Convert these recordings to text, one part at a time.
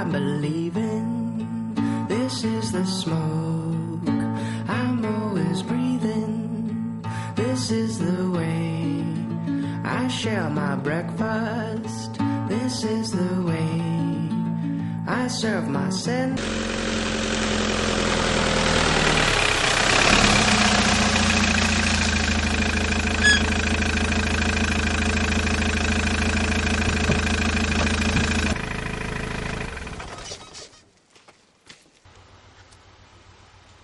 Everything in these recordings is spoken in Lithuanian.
I'm believing. This is the smoke I'm always breathing. This is the way I share my breakfast. This is the way I serve my sin.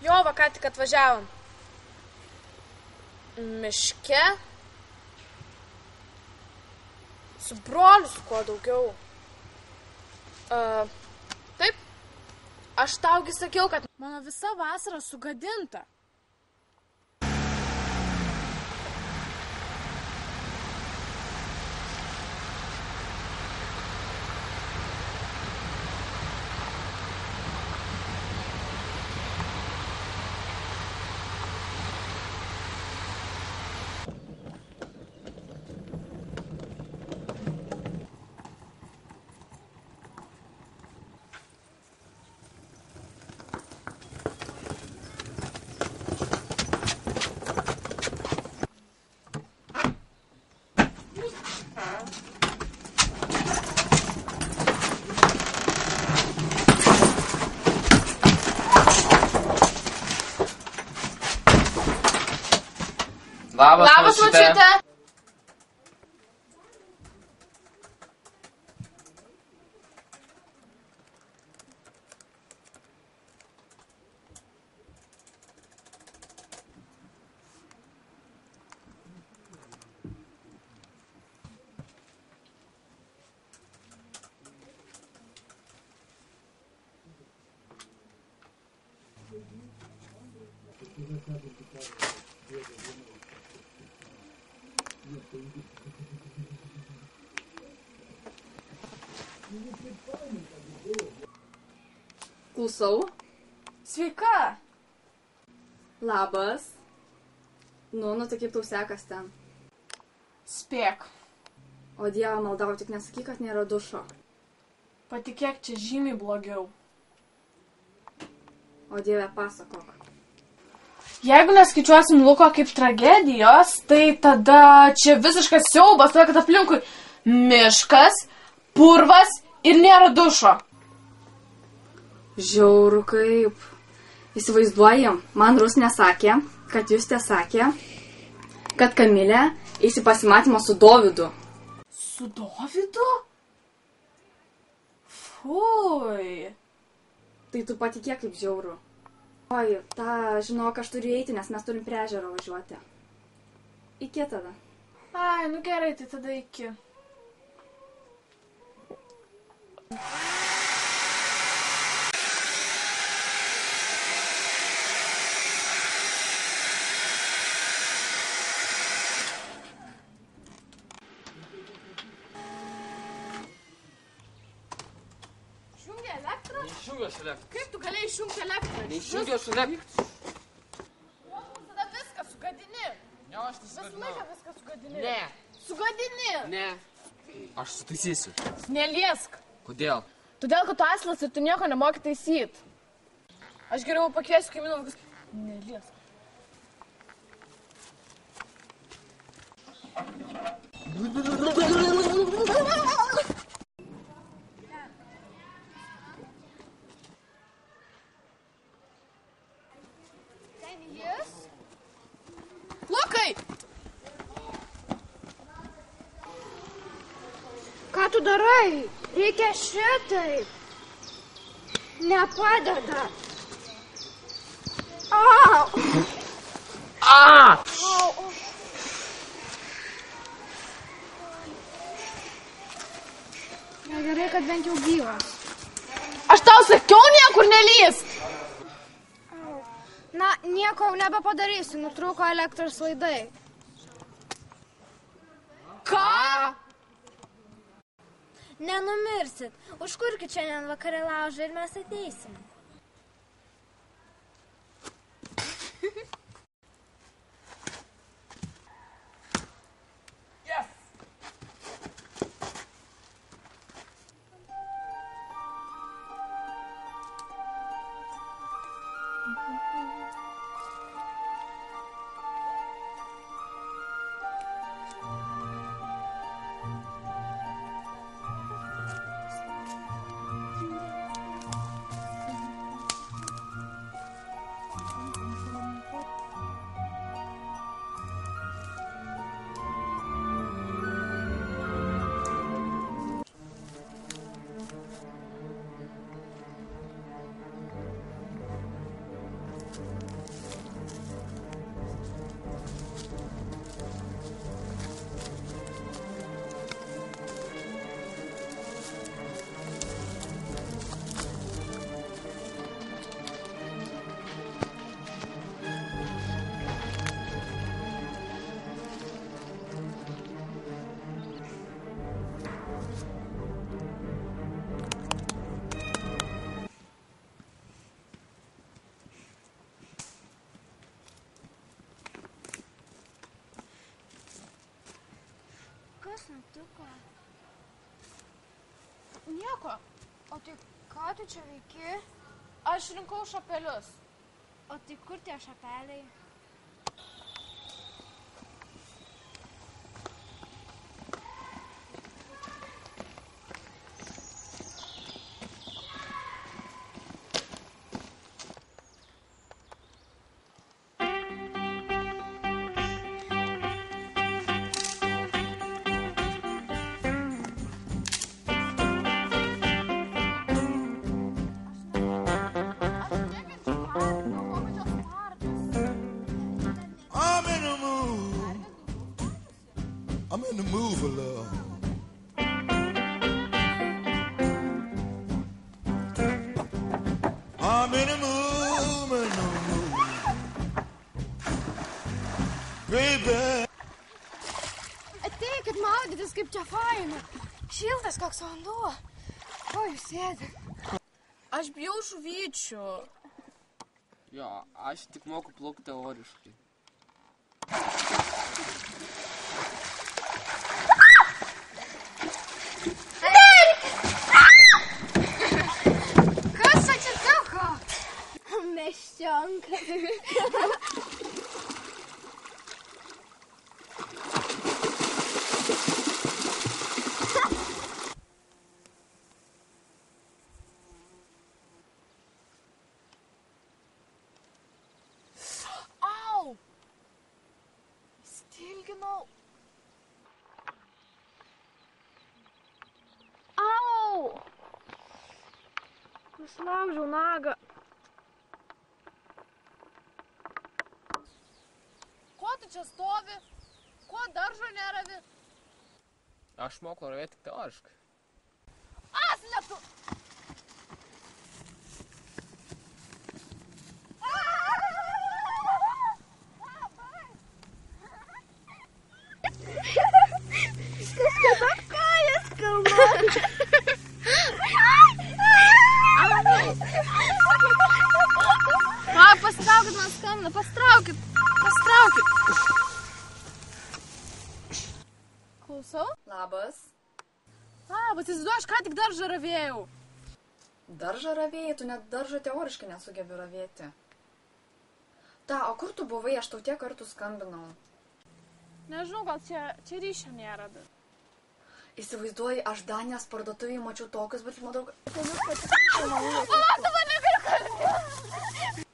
Jo, va ką tik atvažiavom. Miške. Su broliu, su kuo daugiau. Taip. Aš taugi sakiau, kad mano visa vasara sugadinta. Labas, močiute. Klausau. Sveika. Labas. Nu, tai kaip tau sekas ten? Spėk. O Dievą maldau, tik nesakyk, kad nėra dušo. Patikėk, čia žymiai blogiau. O Dieve, pasakok. Jeigu neskaičiuosim Luko kaip tragedijos, tai tada čia visiškas siaubas, todėl kad aplinkui miškas, purvas ir nėra dušo. Žiauru kaip. Įsivaizduojam, man Rusnė sakė, kad Justė sakė, kad Kamilė eis į pasimatymą su Dovydu. Su Dovydu? Fui. Tai tu patikėk kaip žiauru. Oi, žinok, aš turiu eiti, nes mes turim prie ežero važiuoti. Iki tada. Ai, nu gerai, tai tada iki. Išjungia elektrą? Neišjungios elektrą. Kaip tu galėjai išjungti elektrą? Neišjungios elektrą. Tada viską sugadini. Ne, aš Visą nesugadinau. laiką viską sugadini. Ne. Sugadini. Ne. Aš sutaisysiu. Neliesk. Kodėl? Todėl, kad tu aslas ir tu nieko nemoki taisyt. Aš geriau pakviesiu kaimynų. Neliesk. Ten jis? Lukai! Ką tu darai? Reikia šitaip. Nepadeda. Au! Au! Negerai, kad bent jau gyvas. Aš tau sakiau niekur nelįst. Na, nieko jau nebepadarysiu, nutrūko elektros laidai. Ką? Nenumirsit. Užkurkit šiandien vakarė laužą ir mes ateisim. Kas nutiko? Nieko. O tai ką tu čia veiki? Aš rinkau šapelius. O tai kur tie šapeliai? I'm in the mood for love. I'm in the mood. Baby. Ateikit maudytis, kaip čia faina. Šiltas koks vanduo. Ko jūs sėdit? Aš bijau žuvyčių. Jo, aš tik moku plaukti teoriškai. Kas atsitiko? Meščionka. Au! Stilginau. Au! Nuslaužiau nagą. Ko tu čia stovi? Ko daržo neravi? Aš moku ravėti tik teoriškai. Aslėptu! Pastraukit man skambina, pastraukit. Klausau? Labas. Labas, įsivaizduoju, aš ką tik daržą ravėjau. Daržą ravėjai, tu net daržą teoriškai nesugebi ravėti. Ta, o kur tu buvai, aš tau tiek kartų skambinau. Nežinau, gal čia ryšio nėra. Įsivaizduoji, aš Danijos parduotuvėje mačiau tokius, bet manau, Palauk, tu mane negali kalbėti.